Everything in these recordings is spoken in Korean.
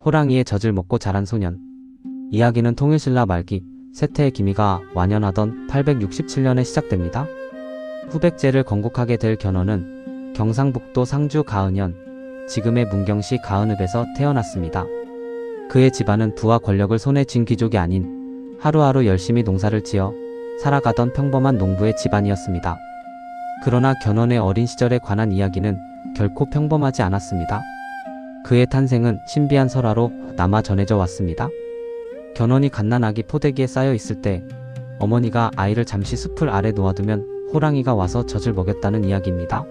호랑이의 젖을 먹고 자란 소년. 이야기는 통일신라 말기 세태의 기미가 완연하던 867년에 시작됩니다. 후백제를 건국하게 될 견훤은 경상북도 상주 가은현, 지금의 문경시 가은읍에서 태어났습니다. 그의 집안은 부와 권력을 손에 쥔 귀족이 아닌 하루하루 열심히 농사를 지어 살아가던 평범한 농부의 집안이었습니다. 그러나 견훤의 어린 시절에 관한 이야기는 결코 평범하지 않았습니다. 그의 탄생은 신비한 설화로 남아 전해져 왔습니다. 견훤이 갓난아기 포대기에 쌓여 있을 때 어머니가 아이를 잠시 숲을 아래 놓아두면 호랑이가 와서 젖을 먹였다는 이야기입니다.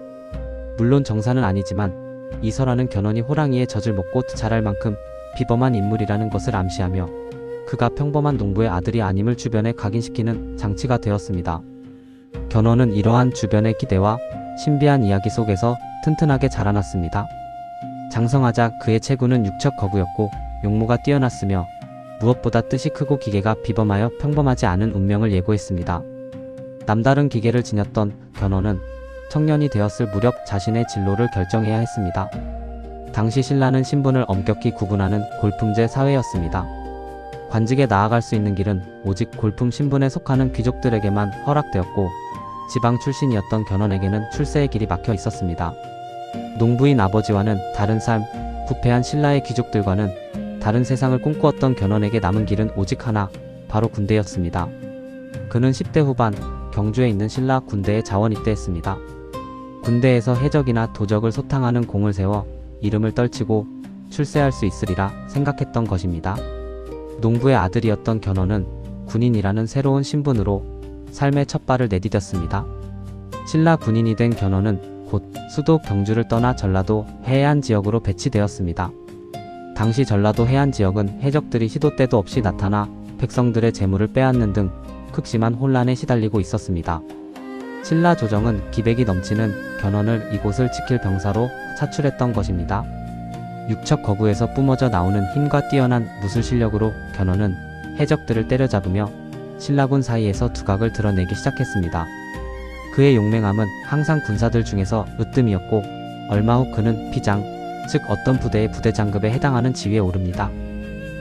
물론 정사는 아니지만 이 설화는 견훤이 호랑이의 젖을 먹고 자랄 만큼 비범한 인물이라는 것을 암시하며 그가 평범한 농부의 아들이 아님을 주변에 각인시키는 장치가 되었습니다. 견훤은 이러한 주변의 기대와 신비한 이야기 속에서 튼튼하게 자라났습니다. 장성하자 그의 체구는 육척 거구였고 용모가 뛰어났으며 무엇보다 뜻이 크고 기계가 비범하여 평범하지 않은 운명을 예고했습니다. 남다른 기계를 지녔던 견훤은 청년이 되었을 무렵 자신의 진로를 결정해야 했습니다. 당시 신라는 신분을 엄격히 구분하는 골품제 사회였습니다. 관직에 나아갈 수 있는 길은 오직 골품 신분에 속하는 귀족들에게만 허락되었고 지방 출신이었던 견훤에게는 출세의 길이 막혀 있었습니다. 농부인 아버지와는 다른 삶, 부패한 신라의 귀족들과는 다른 세상을 꿈꾸었던 견훤에게 남은 길은 오직 하나, 바로 군대였습니다. 그는 10대 후반 경주에 있는 신라 군대에 자원 입대했습니다. 군대에서 해적이나 도적을 소탕하는 공을 세워 이름을 떨치고 출세할 수 있으리라 생각했던 것입니다. 농부의 아들이었던 견훤은 군인이라는 새로운 신분으로 삶의 첫 발을 내디뎠습니다. 신라 군인이 된 견훤은 곧 수도 경주를 떠나 전라도 해안 지역으로 배치되었습니다. 당시 전라도 해안 지역은 해적들이 시도 때도 없이 나타나 백성들의 재물을 빼앗는 등 극심한 혼란에 시달리고 있었습니다. 신라 조정은 기백이 넘치는 견훤을 이곳을 지킬 병사로 차출했던 것입니다. 육척 거구에서 뿜어져 나오는 힘과 뛰어난 무술 실력으로 견훤은 해적들을 때려잡으며 신라군 사이에서 두각을 드러내기 시작했습니다. 그의 용맹함은 항상 군사들 중에서 으뜸이었고 얼마 후 그는 피장, 즉 어떤 부대의 부대장급에 해당하는 지위에 오릅니다.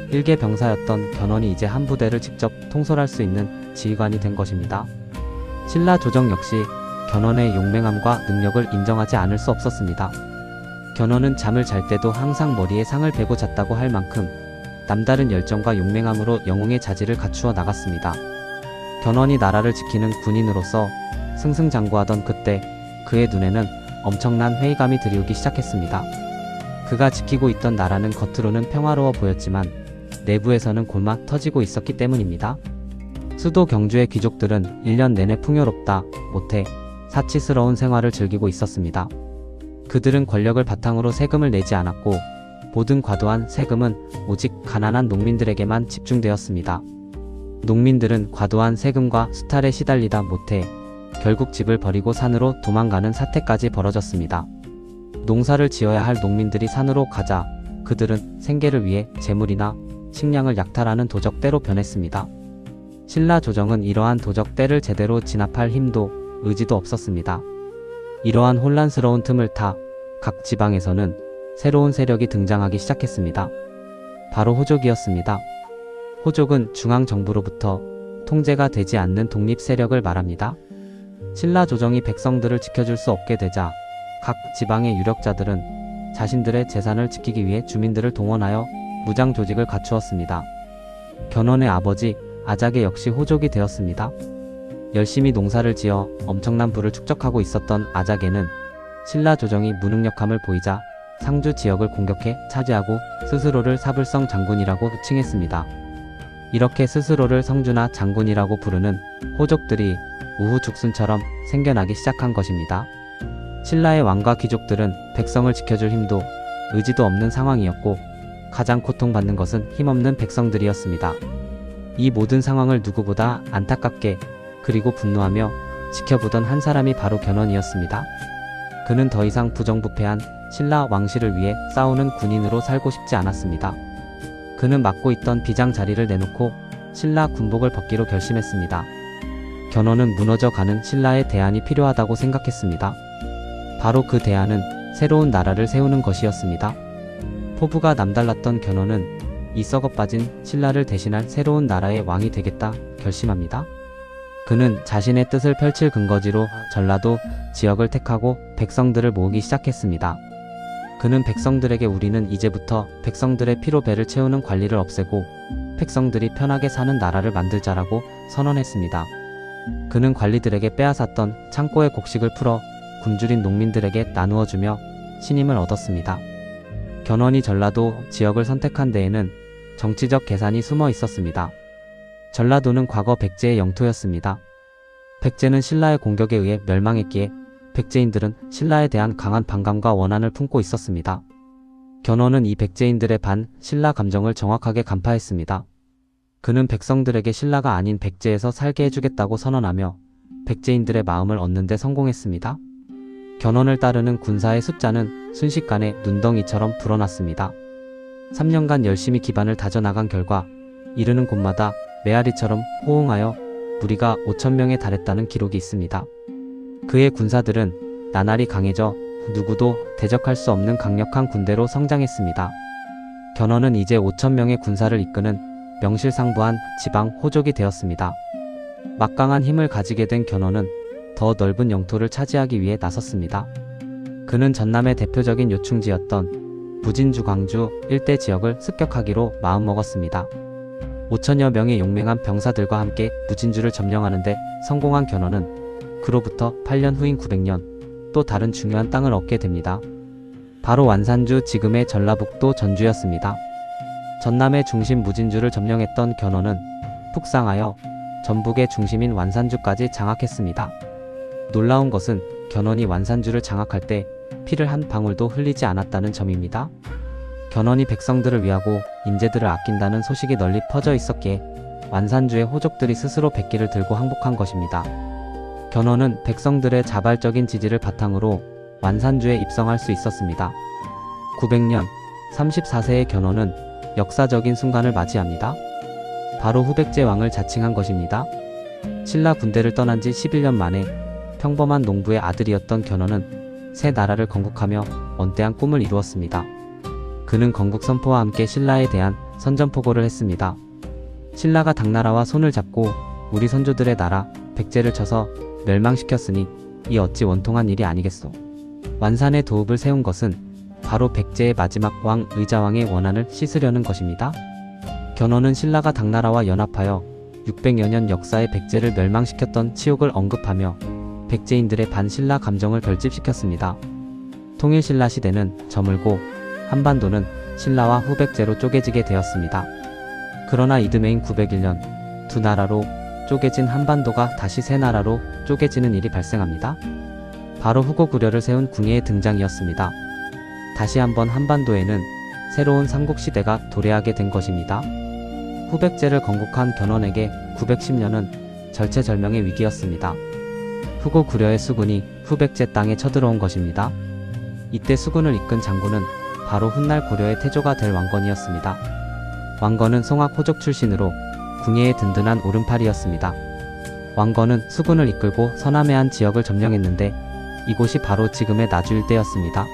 일개 병사였던 견훤이 이제 한 부대를 직접 통솔할 수 있는 지휘관이 된 것입니다. 신라 조정 역시 견훤의 용맹함과 능력을 인정하지 않을 수 없었습니다. 견훤은 잠을 잘 때도 항상 머리에 상을 베고 잤다고 할 만큼 남다른 열정과 용맹함으로 영웅의 자질을 갖추어 나갔습니다. 견훤이 나라를 지키는 군인으로서 승승장구하던 그때 그의 눈에는 엄청난 회의감이 드리우기 시작했습니다. 그가 지키고 있던 나라는 겉으로는 평화로워 보였지만 내부에서는 골마 터지고 있었기 때문입니다. 수도 경주의 귀족들은 1년 내내 풍요롭다 못해 사치스러운 생활을 즐기고 있었습니다. 그들은 권력을 바탕으로 세금을 내지 않았고 모든 과도한 세금은 오직 가난한 농민들에게만 집중되었습니다. 농민들은 과도한 세금과 수탈에 시달리다 못해 결국 집을 버리고 산으로 도망가는 사태까지 벌어졌습니다. 농사를 지어야 할 농민들이 산으로 가자 그들은 생계를 위해 재물이나 식량을 약탈하는 도적대로 변했습니다. 신라 조정은 이러한 도적대를 제대로 진압할 힘도 의지도 없었습니다. 이러한 혼란스러운 틈을 타 각 지방에서는 새로운 세력이 등장하기 시작했습니다. 바로 호족이었습니다. 호족은 중앙정부로부터 통제가 되지 않는 독립 세력을 말합니다. 신라 조정이 백성들을 지켜줄 수 없게 되자 각 지방의 유력자들은 자신들의 재산을 지키기 위해 주민들을 동원하여 무장 조직을 갖추었습니다. 견훤의 아버지 아작에 역시 호족이 되었습니다. 열심히 농사를 지어 엄청난 부를 축적하고 있었던 아작에는 신라 조정이 무능력함을 보이자 상주 지역을 공격해 차지하고 스스로를 사불성 장군이라고 칭했습니다. 이렇게 스스로를 성주나 장군이라고 부르는 호족들이 우후죽순처럼 생겨나기 시작한 것입니다. 신라의 왕과 귀족들은 백성을 지켜줄 힘도 의지도 없는 상황이었고 가장 고통받는 것은 힘없는 백성들이었습니다. 이 모든 상황을 누구보다 안타깝게 그리고 분노하며 지켜보던 한 사람이 바로 견훤이었습니다. 그는 더 이상 부정부패한 신라 왕실을 위해 싸우는 군인으로 살고 싶지 않았습니다. 그는 맡고 있던 비장 자리를 내놓고 신라 군복을 벗기로 결심했습니다. 견훤은 무너져가는 신라의 대안이 필요하다고 생각했습니다. 바로 그 대안은 새로운 나라를 세우는 것이었습니다. 포부가 남달랐던 견훤은 이 썩어빠진 신라를 대신할 새로운 나라의 왕이 되겠다 결심합니다. 그는 자신의 뜻을 펼칠 근거지로 전라도 지역을 택하고 백성들을 모으기 시작했습니다. 그는 백성들에게 우리는 이제부터 백성들의 피로 배를 채우는 관리를 없애고 백성들이 편하게 사는 나라를 만들자라고 선언했습니다. 그는 관리들에게 빼앗았던 창고의 곡식을 풀어 굶주린 농민들에게 나누어주며 신임을 얻었습니다. 견훤이 전라도 지역을 선택한 데에는 정치적 계산이 숨어 있었습니다. 전라도는 과거 백제의 영토였습니다. 백제는 신라의 공격에 의해 멸망했기에 백제인들은 신라에 대한 강한 반감과 원한을 품고 있었습니다. 견훤은 이 백제인들의 반 신라 감정을 정확하게 간파했습니다. 그는 백성들에게 신라가 아닌 백제에서 살게 해주겠다고 선언하며 백제인들의 마음을 얻는 데 성공했습니다. 견훤을 따르는 군사의 숫자는 순식간에 눈덩이처럼 불어났습니다. 3년간 열심히 기반을 다져나간 결과 이르는 곳마다 메아리처럼 호응하여 무리가 5,000명에 달했다는 기록이 있습니다. 그의 군사들은 나날이 강해져 누구도 대적할 수 없는 강력한 군대로 성장했습니다. 견훤은 이제 5,000명의 군사를 이끄는 명실상부한 지방 호족이 되었습니다. 막강한 힘을 가지게 된 견훤은 더 넓은 영토를 차지하기 위해 나섰습니다. 그는 전남의 대표적인 요충지였던 무진주 광주 일대 지역을 습격하기로 마음먹었습니다. 5,000여 명의 용맹한 병사들과 함께 무진주를 점령하는데 성공한 견훤은 그로부터 8년 후인 900년 또 다른 중요한 땅을 얻게 됩니다. 바로 완산주 지금의 전라북도 전주였습니다. 전남의 중심 무진주를 점령했던 견훤은 푹상하여 전북의 중심인 완산주까지 장악했습니다. 놀라운 것은 견훤이 완산주를 장악할 때 피를 한 방울도 흘리지 않았다는 점입니다. 견훤이 백성들을 위하고 인재들을 아낀다는 소식이 널리 퍼져 있었기에 완산주의 호족들이 스스로 백기를 들고 항복한 것입니다. 견훤은 백성들의 자발적인 지지를 바탕으로 완산주에 입성할 수 있었습니다. 900년 34세의 견훤은 역사적인 순간을 맞이합니다. 바로 후백제 왕을 자칭한 것입니다. 신라 군대를 떠난 지 11년 만에 평범한 농부의 아들이었던 견훤은 새 나라를 건국하며 언대한 꿈을 이루었습니다. 그는 건국 선포와 함께 신라에 대한 선전포고를 했습니다. 신라가 당나라와 손을 잡고 우리 선조들의 나라 백제를 쳐서 멸망시켰으니 이 어찌 원통한 일이 아니겠소. 완산의 도읍을 세운 것은 바로 백제의 마지막 왕 의자왕의 원한을 씻으려는 것입니다. 견훤은 신라가 당나라와 연합하여 600여 년 역사의 백제를 멸망시켰던 치욕을 언급하며 백제인들의 반신라 감정을 결집시켰습니다. 통일신라 시대는 저물고 한반도는 신라와 후백제로 쪼개지게 되었습니다. 그러나 이듬해인 901년 두 나라로 쪼개진 한반도가 다시 세 나라로 쪼개지는 일이 발생합니다. 바로 후고구려를 세운 궁예의 등장이었습니다. 다시 한번 한반도에는 새로운 삼국시대가 도래하게 된 것입니다. 후백제를 건국한 견훤에게 910년은 절체절명의 위기였습니다. 후고구려의 수군이 후백제 땅에 쳐들어온 것입니다. 이때 수군을 이끈 장군은 바로 훗날 고려의 태조가 될 왕건이었습니다. 왕건은 송악 호족 출신으로 궁예의 든든한 오른팔이었습니다. 왕건은 수군을 이끌고 서남의 한 지역을 점령했는데 이곳이 바로 지금의 나주 일대였습니다.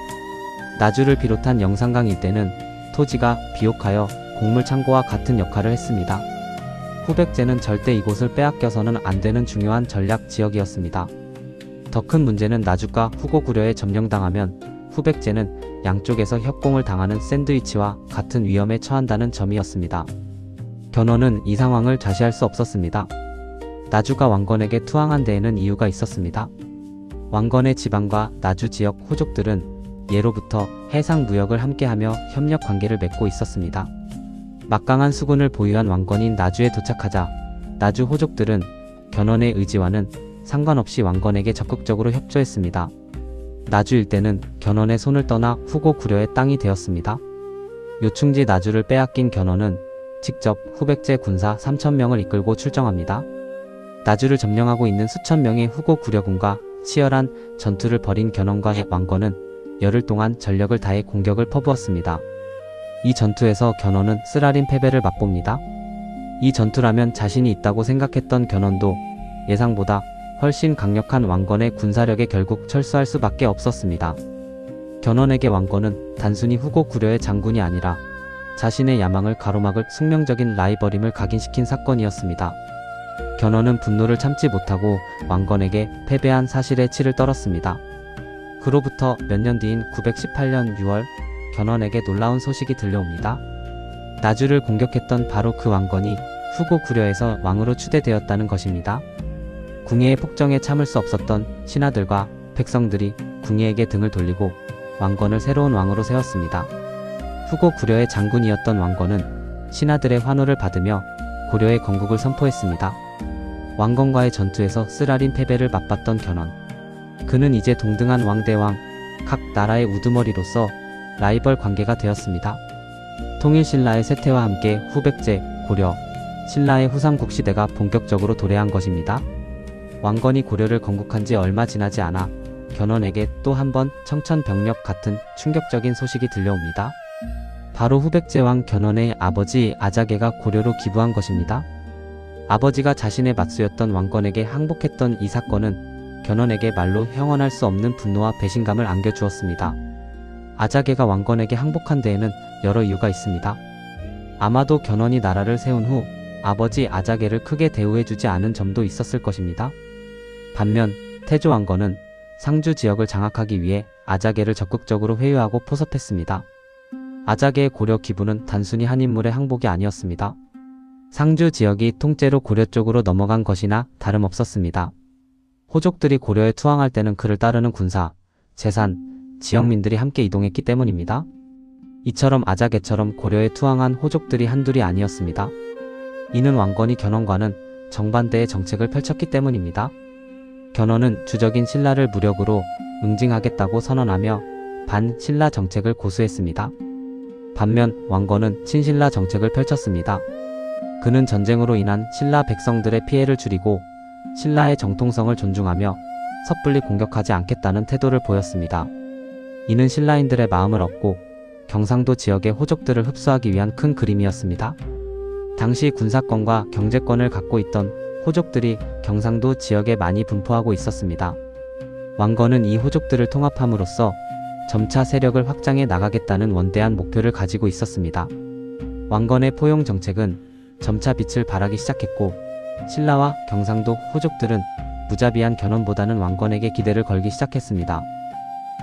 나주를 비롯한 영산강 일대는 토지가 비옥하여 곡물창고와 같은 역할을 했습니다. 후백제는 절대 이곳을 빼앗겨서는 안 되는 중요한 전략 지역이었습니다. 더 큰 문제는 나주가 후고구려에 점령당하면 후백제는 양쪽에서 협공을 당하는 샌드위치와 같은 위험에 처한다는 점이었습니다. 견훤은 이 상황을 좌시할 수 없었습니다. 나주가 왕건에게 투항한 데에는 이유가 있었습니다. 왕건의 지방과 나주 지역 호족들은 예로부터 해상 무역을 함께하며 협력 관계를 맺고 있었습니다. 막강한 수군을 보유한 왕건인 나주에 도착하자 나주 호족들은 견훤의 의지와는 상관없이 왕건에게 적극적으로 협조했습니다. 나주 일대는 견훤의 손을 떠나 후고구려의 땅이 되었습니다. 요충지 나주를 빼앗긴 견훤은 직접 후백제 군사 3,000명을 이끌고 출정합니다. 나주를 점령하고 있는 수천 명의 후고구려군과 치열한 전투를 벌인 견훤과 왕건은 열흘 동안 전력을 다해 공격을 퍼부었습니다. 이 전투에서 견훤은 쓰라린 패배를 맛봅니다. 이 전투라면 자신이 있다고 생각했던 견훤도 예상보다 훨씬 강력한 왕건의 군사력에 결국 철수할 수밖에 없었습니다. 견훤에게 왕건은 단순히 후고 구려의 장군이 아니라 자신의 야망을 가로막을 숙명적인 라이벌임을 각인시킨 사건이었습니다. 견훤은 분노를 참지 못하고 왕건에게 패배한 사실에 치를 떨었습니다. 그로부터 몇 년 뒤인 918년 6월 견훤에게 놀라운 소식이 들려옵니다. 나주를 공격했던 바로 그 왕건이 후고 구려에서 왕으로 추대되었다는 것입니다. 궁예의 폭정에 참을 수 없었던 신하들과 백성들이 궁예에게 등을 돌리고 왕건을 새로운 왕으로 세웠습니다. 후고 구려의 장군이었던 왕건은 신하들의 환호를 받으며 고려의 건국을 선포했습니다. 왕건과의 전투에서 쓰라린 패배를 맛봤던 견훤. 그는 이제 동등한 왕대왕, 각 나라의 우두머리로서 라이벌 관계가 되었습니다. 통일신라의 쇠퇴와 함께 후백제, 고려, 신라의 후삼국 시대가 본격적으로 도래한 것입니다. 왕건이 고려를 건국한 지 얼마 지나지 않아 견훤에게 또 한 번 청천벽력 같은 충격적인 소식이 들려옵니다. 바로 후백제왕 견훤의 아버지 아자개가 고려로 기부한 것입니다. 아버지가 자신의 맞수였던 왕건에게 항복했던 이 사건은 견훤에게 말로 형언할 수 없는 분노와 배신감을 안겨주었습니다. 아자개가 왕건에게 항복한 데에는 여러 이유가 있습니다. 아마도 견훤이 나라를 세운 후 아버지 아자개를 크게 대우해주지 않은 점도 있었을 것입니다. 반면 태조 왕건은 상주 지역을 장악하기 위해 아자개를 적극적으로 회유하고 포섭했습니다. 아자개의 고려 기부는 단순히 한 인물의 항복이 아니었습니다. 상주 지역이 통째로 고려 쪽으로 넘어간 것이나 다름없었습니다. 호족들이 고려에 투항할 때는 그를 따르는 군사, 재산, 지역민들이 함께 이동했기 때문입니다. 이처럼 아자개처럼 고려에 투항한 호족들이 한둘이 아니었습니다. 이는 왕건이 견훤과는 정반대의 정책을 펼쳤기 때문입니다. 견훤은 주적인 신라를 무력으로 응징하겠다고 선언하며 반신라 정책을 고수했습니다. 반면 왕건은 친신라 정책을 펼쳤습니다. 그는 전쟁으로 인한 신라 백성들의 피해를 줄이고 신라의 정통성을 존중하며 섣불리 공격하지 않겠다는 태도를 보였습니다. 이는 신라인들의 마음을 얻고 경상도 지역의 호족들을 흡수하기 위한 큰 그림이었습니다. 당시 군사권과 경제권을 갖고 있던 호족들이 경상도 지역에 많이 분포하고 있었습니다. 왕건은 이 호족들을 통합함으로써 점차 세력을 확장해 나가겠다는 원대한 목표를 가지고 있었습니다. 왕건의 포용 정책은 점차 빛을 발하기 시작했고 신라와 경상도 호족들은 무자비한 견훤보다는 왕건에게 기대를 걸기 시작했습니다.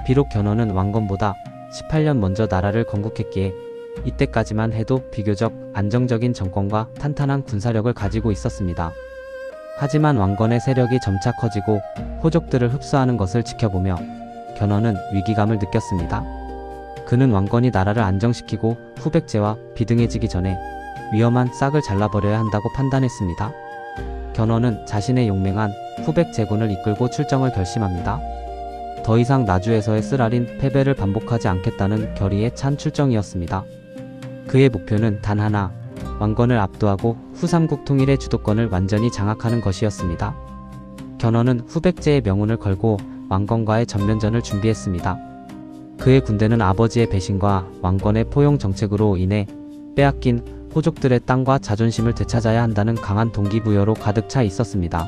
비록 견훤은 왕건보다 18년 먼저 나라를 건국했기에 이때까지만 해도 비교적 안정적인 정권과 탄탄한 군사력을 가지고 있었습니다. 하지만 왕건의 세력이 점차 커지고 호족들을 흡수하는 것을 지켜보며 견훤은 위기감을 느꼈습니다. 그는 왕건이 나라를 안정시키고 후백제와 비등해지기 전에 위험한 싹을 잘라버려야 한다고 판단했습니다. 견훤은 자신의 용맹한 후백제군을 이끌고 출정을 결심합니다. 더 이상 나주에서의 쓰라린 패배를 반복하지 않겠다는 결의에 찬 출정이었습니다. 그의 목표는 단 하나, 왕건을 압도하고 후삼국 통일의 주도권을 완전히 장악하는 것이었습니다. 견훤은 후백제의 명운을 걸고 왕건과의 전면전을 준비했습니다. 그의 군대는 아버지의 배신과 왕건의 포용 정책으로 인해 빼앗긴 호족들의 땅과 자존심을 되찾아야 한다는 강한 동기부여로 가득 차 있었습니다.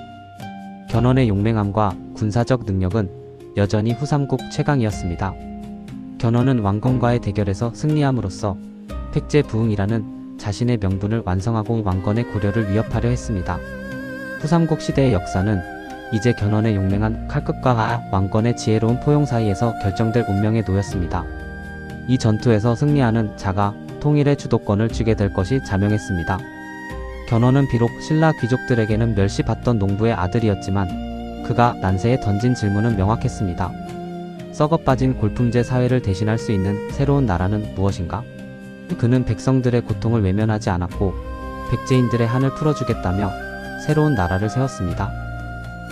견훤의 용맹함과 군사적 능력은 여전히 후삼국 최강이었습니다. 견훤은 왕건과의 대결에서 승리함으로써 획제 부흥이라는 자신의 명분을 완성하고 왕건의 고려를 위협하려 했습니다. 후삼국 시대의 역사는 이제 견훤의 용맹한 칼끝과 왕건의 지혜로운 포용 사이에서 결정될 운명에 놓였습니다. 이 전투에서 승리하는 자가 통일의 주도권을 쥐게 될 것이 자명했습니다. 견훤은 비록 신라 귀족들에게는 멸시받던 농부의 아들이었지만 그가 난세에 던진 질문은 명확했습니다. 썩어빠진 골품제 사회를 대신할 수 있는 새로운 나라는 무엇인가? 그는 백성들의 고통을 외면하지 않았고 백제인들의 한을 풀어주겠다며 새로운 나라를 세웠습니다.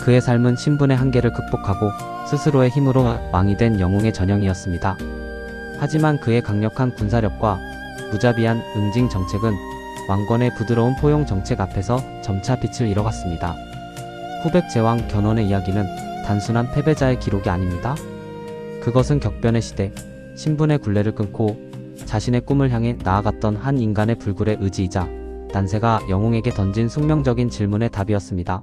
그의 삶은 신분의 한계를 극복하고 스스로의 힘으로 왕이 된 영웅의 전형이었습니다. 하지만 그의 강력한 군사력과 무자비한 응징 정책은 왕건의 부드러운 포용 정책 앞에서 점차 빛을 잃어갔습니다. 후백제왕 견훤의 이야기는 단순한 패배자의 기록이 아닙니다. 그것은 격변의 시대, 신분의 굴레를 끊고 자신의 꿈을 향해 나아갔던 한 인간의 불굴의 의지이자 난세가 영웅에게 던진 숙명적인 질문의 답이었습니다.